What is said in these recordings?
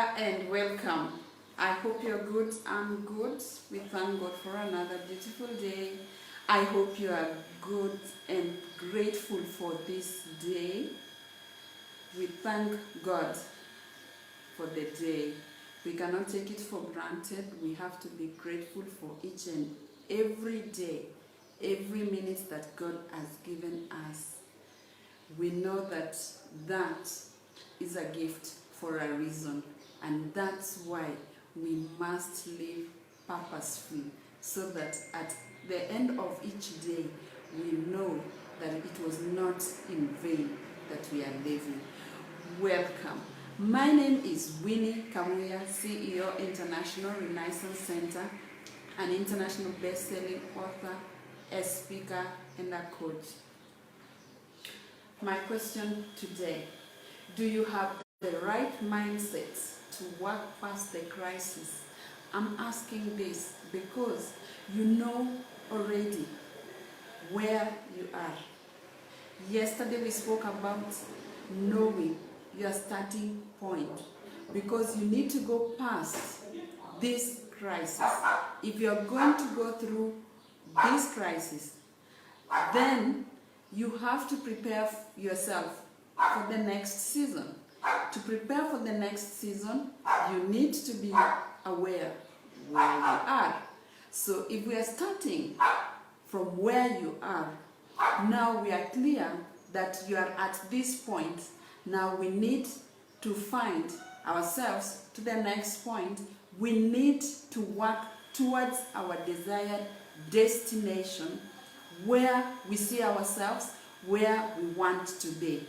and welcome. I hope you're good. I'm good. We thank God for another beautiful day. I hope you are good and grateful for this day. We thank God for the day. We cannot take it for granted. We have to be grateful for each and every day, every minute that God has given us. We know that that is a gift for a reason, and that's why we must live purposefully, so that at the end of each day we know that it was not in vain that we are living. Welcome. My name is Winnie Kamuya, CEO, International Renaissance Center, an international best-selling author, a speaker, and a coach. My question today: do you have the right mindset to work past the crisis? I'm asking this because you know already where you are. Yesterday we spoke about knowing your starting point, because you need to go past this crisis. If you're going to go through this crisis, then you have to prepare yourself for the next season. To prepare for the next season, you need to be aware where you are. So if we are starting from where you are, now we are clear that you are at this point. Now we need to find ourselves to the next point. We need to work towards our desired destination, where we see ourselves, where we want to be.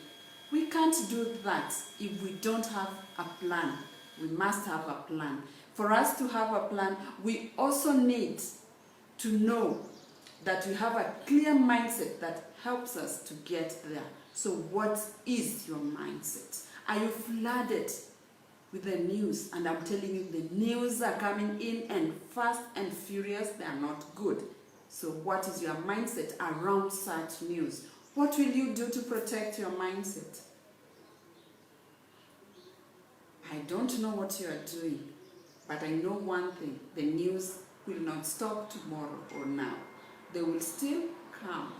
We can't do that if we don't have a plan. We must have a plan. For us to have a plan, we also need to know that we have a clear mindset that helps us to get there. So what is your mindset? Are you flooded with the news? And I'm telling you, the news are coming in and fast and furious. They are not good. So what is your mindset around such news? What will you do to protect your mindset? I don't know what you are doing, but I know one thing: the news will not stop tomorrow or now. They will still come,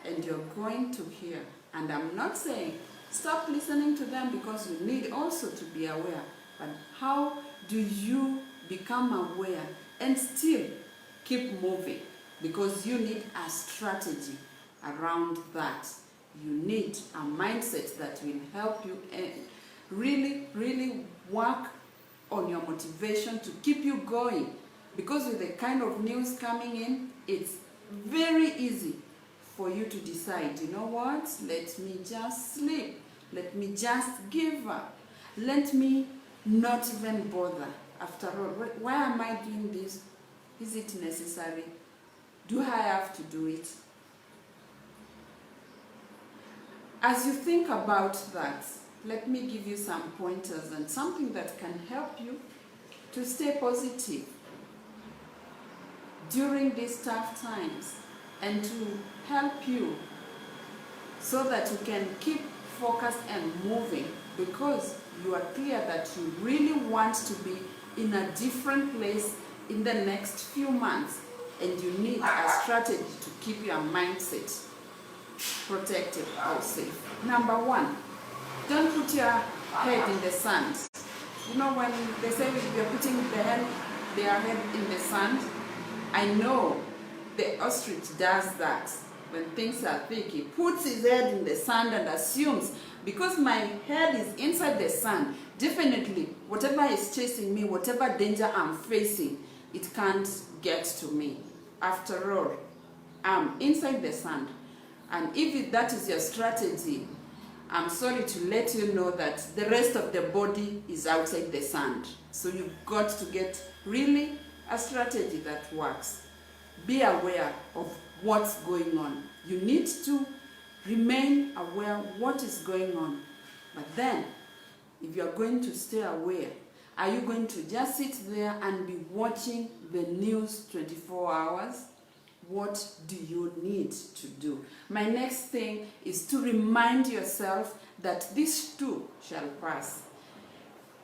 and you're going to hear. And I'm not saying stop listening to them, because you need also to be aware. But how do you become aware and still keep moving? Because you need a strategy around that. You need a mindset that will help you really work on your motivation to keep you going. Because with the kind of news coming in, it's very easy for you to decide, you know what, let me just sleep, let me just give up, let me not even bother. After all, why am I doing this? Is it necessary? Do I have to do it? As you think about that, let me give you some pointers and something that can help you to stay positive during these tough times, and to help you so that you can keep focused and moving, because you are clear that you really want to be in a different place in the next few months, and you need a strategy to keep your mindset protected or safe. Number one, don't put your head in the sand. You know, when they say you're putting their head in the sand, I know the ostrich does that. When things are thick, he puts his head in the sand and assumes, because my head is inside the sand, definitely whatever is chasing me, whatever danger I'm facing, it can't get to me. After all, I'm inside the sand. And if that is your strategy, I'm sorry to let you know that the rest of the body is outside the sand. So you've got to get really a strategy that works. Be aware of what's going on. You need to remain aware what is going on. But then, if you're going to stay aware, are you going to just sit there and be watching the news 24 hours? What do you need to do? My next thing is to remind yourself that this too shall pass.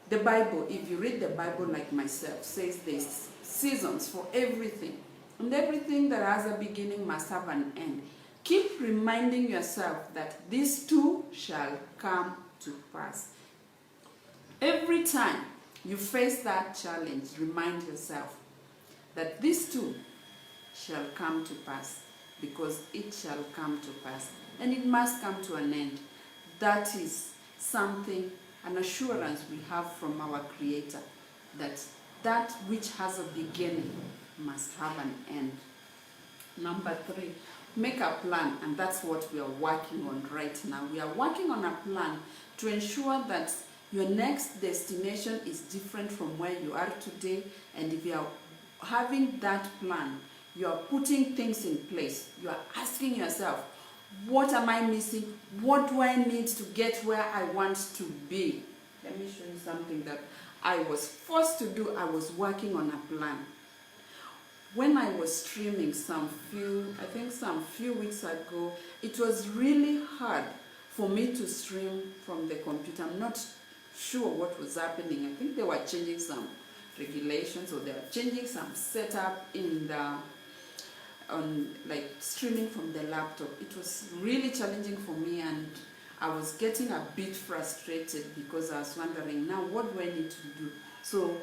The Bible, if you read the Bible like myself, says there's seasons for everything. And everything that has a beginning must have an end. Keep reminding yourself that these two shall come to pass. Every time you face that challenge, remind yourself that these two shall come to pass, because it shall come to pass. And it must come to an end. That is something, an assurance we have from our Creator, that that which has a beginning must have an end. Number 3, make a plan, and that's what we are working on right now. We are working on a plan to ensure that your next destination is different from where you are today. And if you are having that plan, you are putting things in place. You are asking yourself, what am I missing? What do I need to get where I want to be? Let me show you something that I was forced to do. I was working on a plan. When I was streaming some few weeks ago, it was really hard for me to stream from the computer. I'm not sure what was happening. I think they were changing some regulations, or they were changing some setup in the like streaming from the laptop. It was really challenging for me, and I was getting a bit frustrated because I was wondering, now what do I need to do? So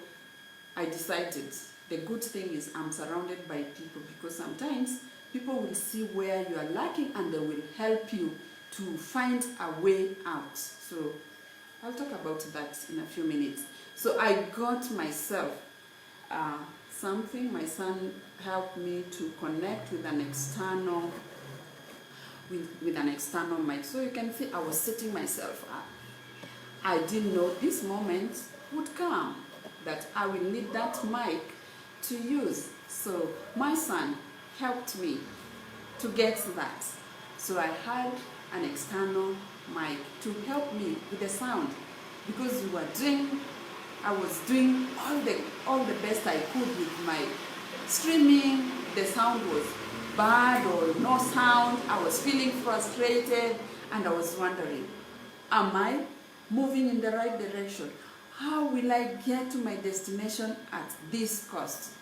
I decided, the good thing is I'm surrounded by people, because sometimes people will see where you are lacking and they will help you to find a way out. So I'll talk about that in a few minutes. So I got myself something. My son helped me to connect with an external mic. So you can see I was setting myself up. I didn't know this moment would come, that I will need that mic to use. So my son helped me to get that. So I had an external mic to help me with the sound, because I was doing all the best I could with my streaming. The sound was bad or no sound. I was feeling frustrated, and I was wondering, am I moving in the right direction? How will I get to my destination at this cost?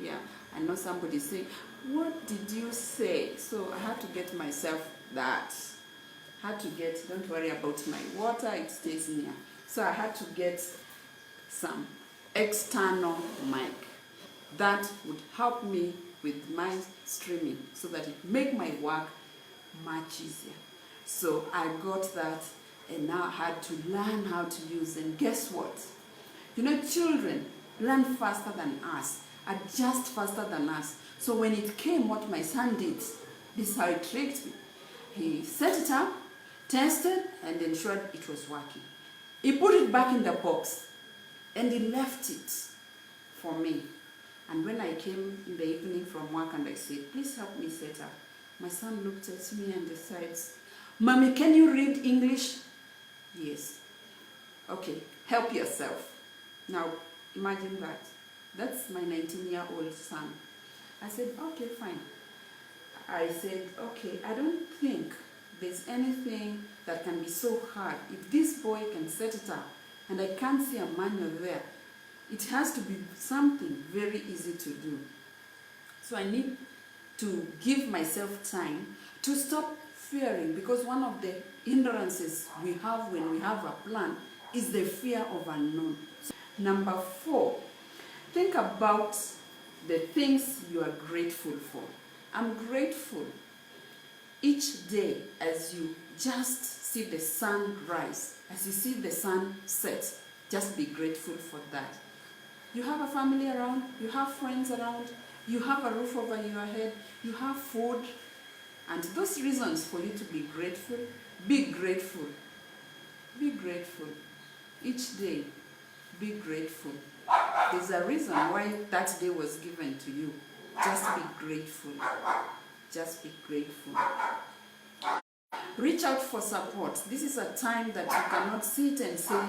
Yeah, I know somebody saying, what did you say? So I had to get myself that. Don't worry about my water, it stays near. So I had to get some external mic that would help me with my streaming, so that it make my work much easier. So I got that, and now I had to learn how to use. And guess what? You know, children learn faster than us, adjust faster than us. So when it came, what my son did, this is how it tricked me. He set it up, tested, and ensured it was working. He put it back in the box, and he left it for me. And when I came in the evening from work and I said, please help me set up, my son looked at me and decides, Mommy, can you read English? Yes. Okay, help yourself. Now, imagine that. That's my 19-year-old son. I said, okay, fine. I said, okay, I don't think there's anything that can be so hard. If this boy can set it up and I can't see a manual there, it has to be something very easy to do. So I need to give myself time to stop fearing, because one of the hindrances we have when we have a plan is the fear of unknown. So, number 4, think about the things you are grateful for. I'm grateful each day as you just see the sun rise, as you see the sun set. Just be grateful for that. You have a family around, you have friends around, you have a roof over your head, you have food, and those reasons for you to be grateful, be grateful. Be grateful. Each day, be grateful. There's a reason why that day was given to you. Just be grateful. Just be grateful. Reach out for support. This is a time that you cannot sit and say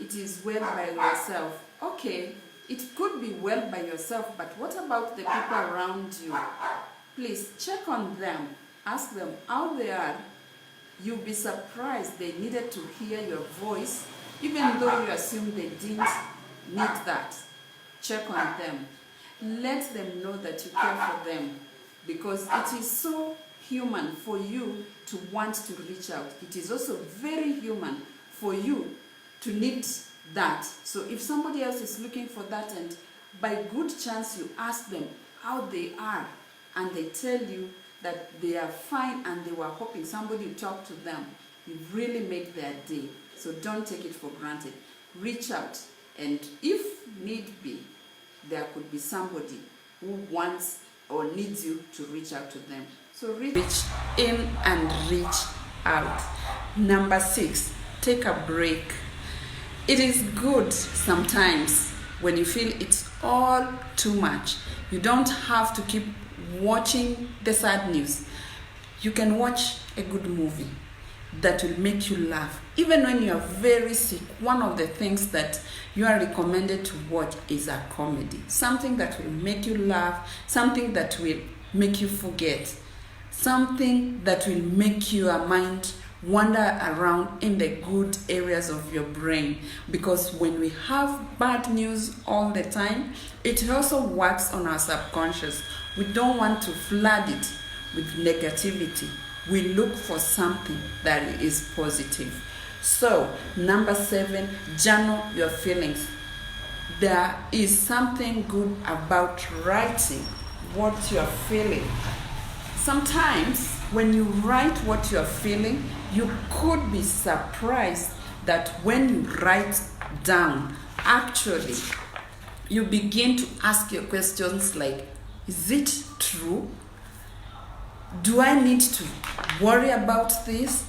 it is well by yourself. Okay, it could be well by yourself, but what about the people around you? Please check on them. Ask them how they are. You'll be surprised they needed to hear your voice Even though you assume they didn't need that, check on them. Let them know that you care for them, because it is so human for you to want to reach out. It is also very human for you to need that. So if somebody else is looking for that, and by good chance you ask them how they are, and they tell you that they are fine and they were hoping somebody would talk to them, you've really made their day. So don't take it for granted. Reach out, and if need be, there could be somebody who wants or needs you to reach out to them. So reach in and reach out. Number 6, take a break. It is good sometimes when you feel it's all too much. You don't have to keep watching the sad news. You can watch a good movie that will make you laugh. Even when you are very sick, one of the things that you are recommended to watch is a comedy. Something that will make you laugh, something that will make you forget, something that will make your mind wander around in the good areas of your brain. Because when we have bad news all the time, it also works on our subconscious. We don't want to flood it with negativity. We look for something that is positive. So, number 7, journal your feelings. There is something good about writing what you are feeling. Sometimes, when you write what you are feeling, you could be surprised that when you write down, actually, you begin to ask your questions like, is it true? Do I need to worry about this?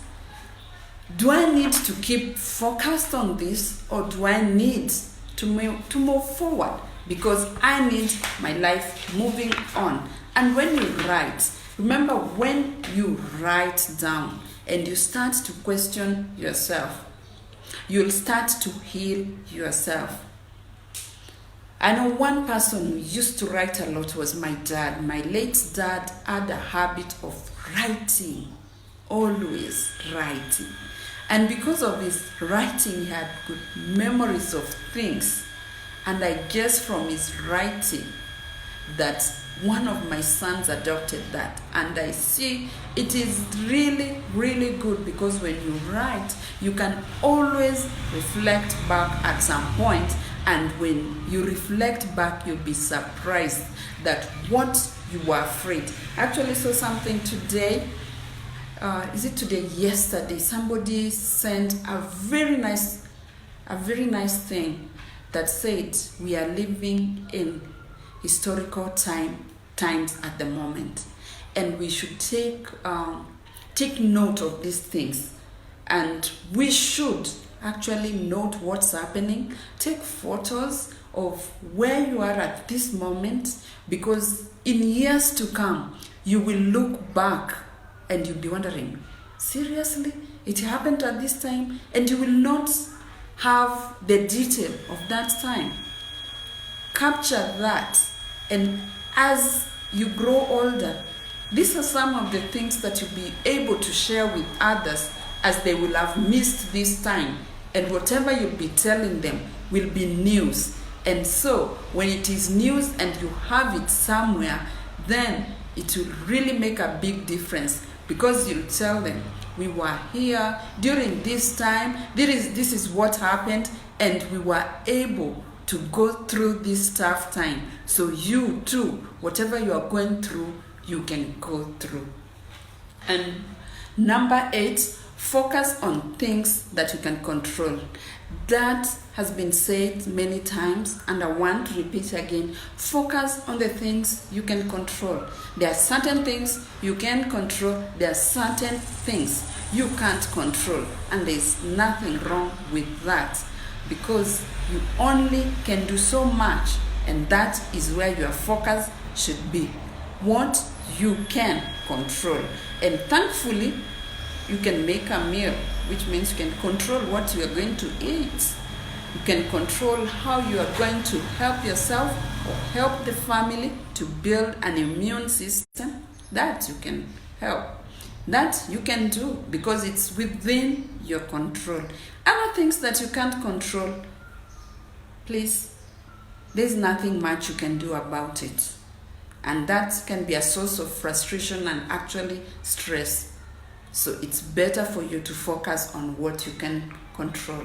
Do I need to keep focused on this, or do I need to move forward? Because I need my life moving on. And when you write, remember, when you write down and you start to question yourself, you'll start to heal yourself. I know one person who used to write a lot was my dad. My late dad had a habit of writing, always writing. And because of his writing, he had good memories of things. And I guess from his writing that one of my sons adopted that. And I see it is really, really good, because when you write, you can always reflect back at some point. And when you reflect back, you'll be surprised that what you were afraid. I actually saw something today. Yesterday, somebody sent a very nice thing that said we are living in historical times at the moment, and we should take note of these things, and we should actually note what's happening. Take photos of where you are at this moment, because in years to come, you will look back and you'll be wondering, seriously, it happened at this time? And you will not have the detail of that time. Capture that, and as you grow older, these are some of the things that you'll be able to share with others, as they will have missed this time. And whatever you'll be telling them will be news. And so, when it is news and you have it somewhere, then it will really make a big difference, because you'll tell them, we were here during this time, this is what happened, and we were able to go through this tough time. So you too, whatever you are going through, you can go through. And number 8, focus on things that you can control. That has been said many times, and I want to repeat again. Focus on the things you can control. There are certain things you can control. There are certain things you can't control. And there's nothing wrong with that, because you only can do so much, and that is where your focus should be. What you can control. And thankfully, you can make a meal, which means you can control what you are going to eat. You can control how you are going to help yourself or help the family to build an immune system. That you can help. that you can do because it's within your control. Other things that you can't control, please, there's nothing much you can do about it. And that can be a source of frustration and actually stress. So it's better for you to focus on what you can control.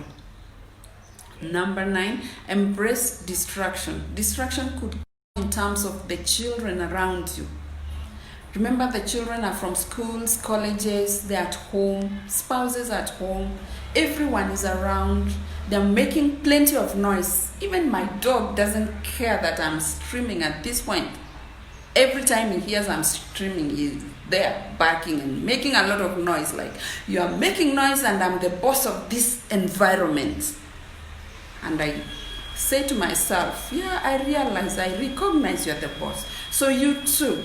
Number 9, embrace distraction. Distraction could come in terms of the children around you. Remember, the children are from schools, colleges, they're at home, spouses at home, everyone is around, they're making plenty of noise. Even my dog doesn't care that I'm streaming at this point. Every time he hears I'm streaming, he's there barking and making a lot of noise, like, you are making noise and I'm the boss of this environment. And I say to myself, yeah, I recognize you're the boss. So you too,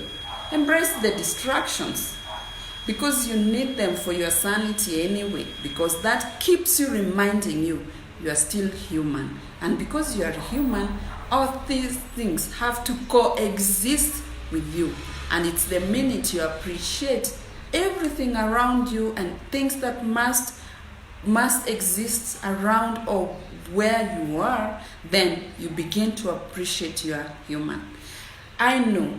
embrace the distractions because you need them for your sanity anyway, because that keeps you reminding you are still human. And because you are human, all these things have to coexist with you. And it's the minute you appreciate everything around you and things that must exist around or where you are, then you begin to appreciate you are human. I know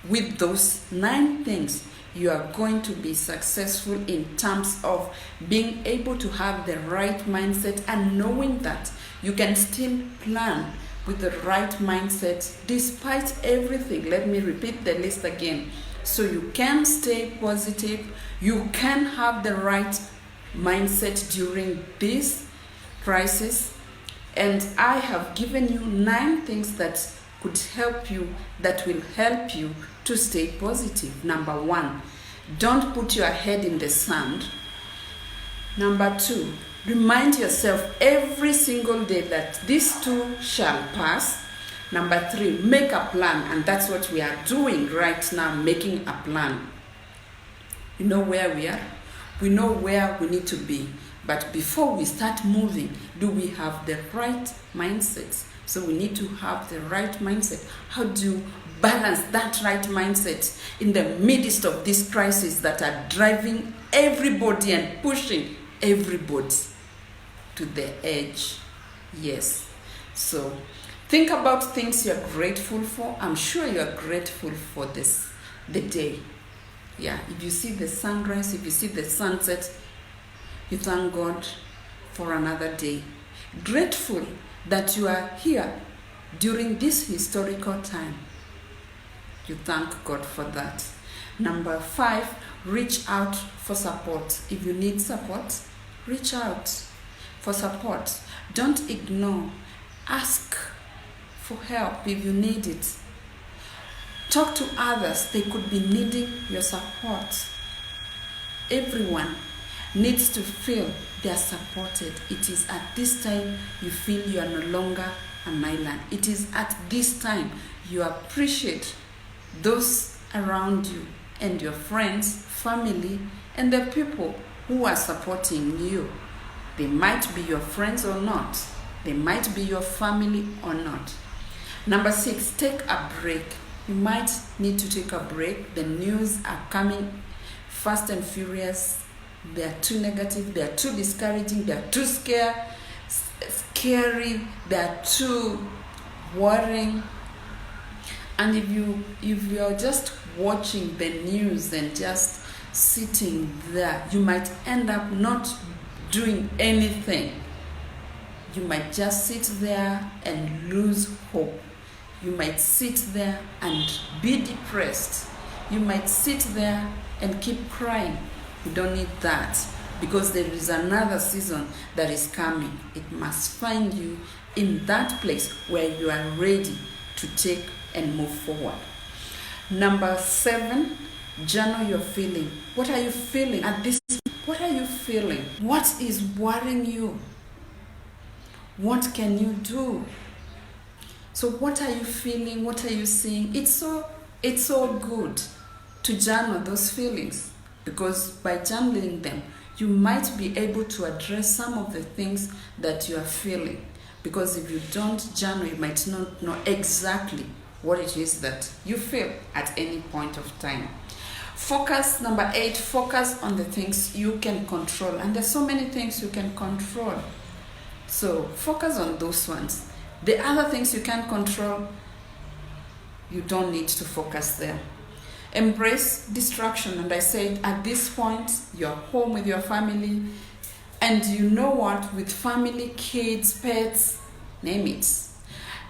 with those 9 things, you are going to be successful in terms of being able to have the right mindset and knowing that you can still plan with the right mindset despite everything. Let me repeat the list again. So you can stay positive, you can have the right mindset during this crisis, and I have given you 9 things that could help you, that will help you to stay positive. Number 1, don't put your head in the sand. Number 2, remind yourself every single day that this too shall pass. Number 3, make a plan, and that's what we are doing right now, making a plan. You know where we are, we know where we need to be, but before we start moving, do we have the right mindset? So we need to have the right mindset. How do you balance that right mindset in the midst of this crisis that are driving everybody and pushing everybody to the edge? Yes. So think about things you're grateful for. I'm sure you're grateful for the day. Yeah, if you see the sunrise, if you see the sunset, you thank God for another day. Grateful that you are here during this historical time. You thank God for that. Number 5, reach out for support. If you need support, reach out for support. Don't ignore. Ask for help if you need it. Talk to others. They could be needing your support. Everyone needs to feel they are supported. It is at this time you feel you are no longer an island. It is at this time you appreciate those around you and your friends, family, and the people who are supporting you. They might be your friends or not. They might be your family or not. Number 6, take a break. You might need to take a break. The news are coming fast and furious. They are too negative, they are too discouraging, they are too scary, they are too worrying. And if you are just watching the news and just sitting there, you might end up not doing anything. You might just sit there and lose hope. You might sit there and be depressed. You might sit there and keep crying. You don't need that, because there is another season that is coming. It must find you in that place where you are ready to take and move forward. Number 7, journal your feeling. What are you feeling at this? What are you feeling? What is worrying you? What can you do? So what are you feeling? What are you seeing? It's so good to journal those feelings, because by journaling them, you might be able to address some of the things that you are feeling. Because if you don't journal, you might not know exactly what it is that you feel at any point of time. Focus, number 8, focus on the things you can control. And there's so many things you can control. So focus on those ones. The other things you can't control, you don't need to focus there. Embrace distraction. And I said at this point, you're home with your family. And you know what? With family, kids, pets, name it,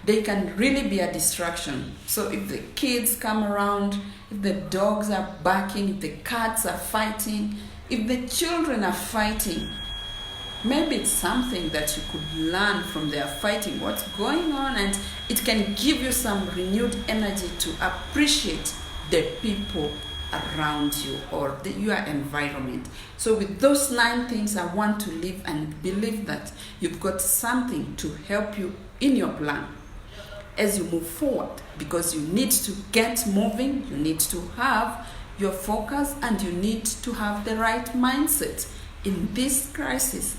they can really be a distraction. So if the kids come around, if the dogs are barking, if the cats are fighting, if the children are fighting, maybe it's something that you could learn from their fighting, what's going on, and it can give you some renewed energy to appreciate the people around you or your environment. So with those 9 things, I want to live and believe that you've got something to help you in your plan as you move forward, because you need to get moving, you need to have your focus, and you need to have the right mindset. In this crisis,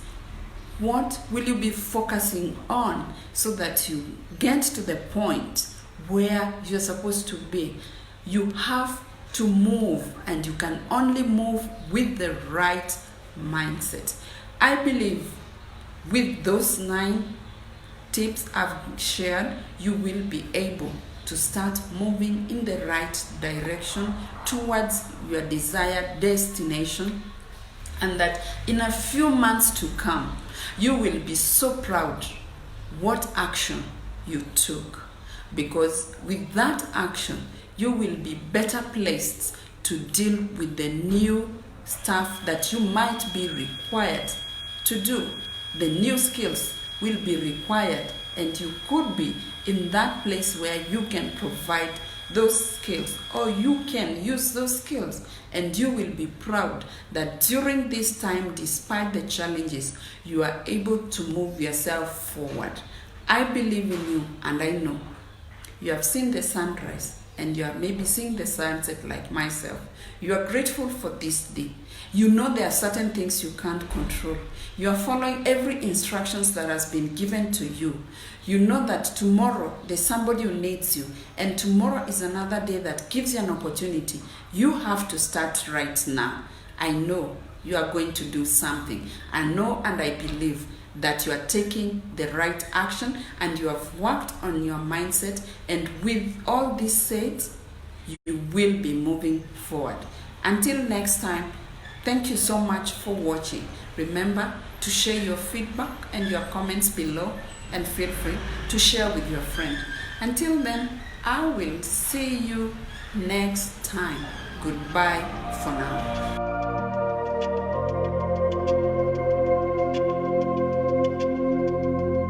what will you be focusing on so that you get to the point where you're supposed to be? You have to move, and you can only move with the right mindset. I believe with those 9 tips I've shared, you will be able to start moving in the right direction towards your desired destination, and that in a few months to come, you will be so proud what action you took, because with that action, you will be better placed to deal with the new stuff that you might be required to do. The new skills will be required, and you could be in that place where you can provide those skills, or you can use those skills, and you will be proud that during this time, despite the challenges, you are able to move yourself forward. I believe in you, and I know you have seen the sunrise, and you are maybe seeing the sunset like myself. You are grateful for this day. You know there are certain things you can't control. You are following every instructions that has been given to you. You know that tomorrow there's somebody who needs you, and tomorrow is another day that gives you an opportunity. You have to start right now. I know you are going to do something. I know and I believe that you are taking the right action, and you have worked on your mindset, and with all this said, you will be moving forward. Until next time, thank you so much for watching. Remember to share your feedback and your comments below, and feel free to share with your friend. Until then, I will see you next time. Goodbye for now.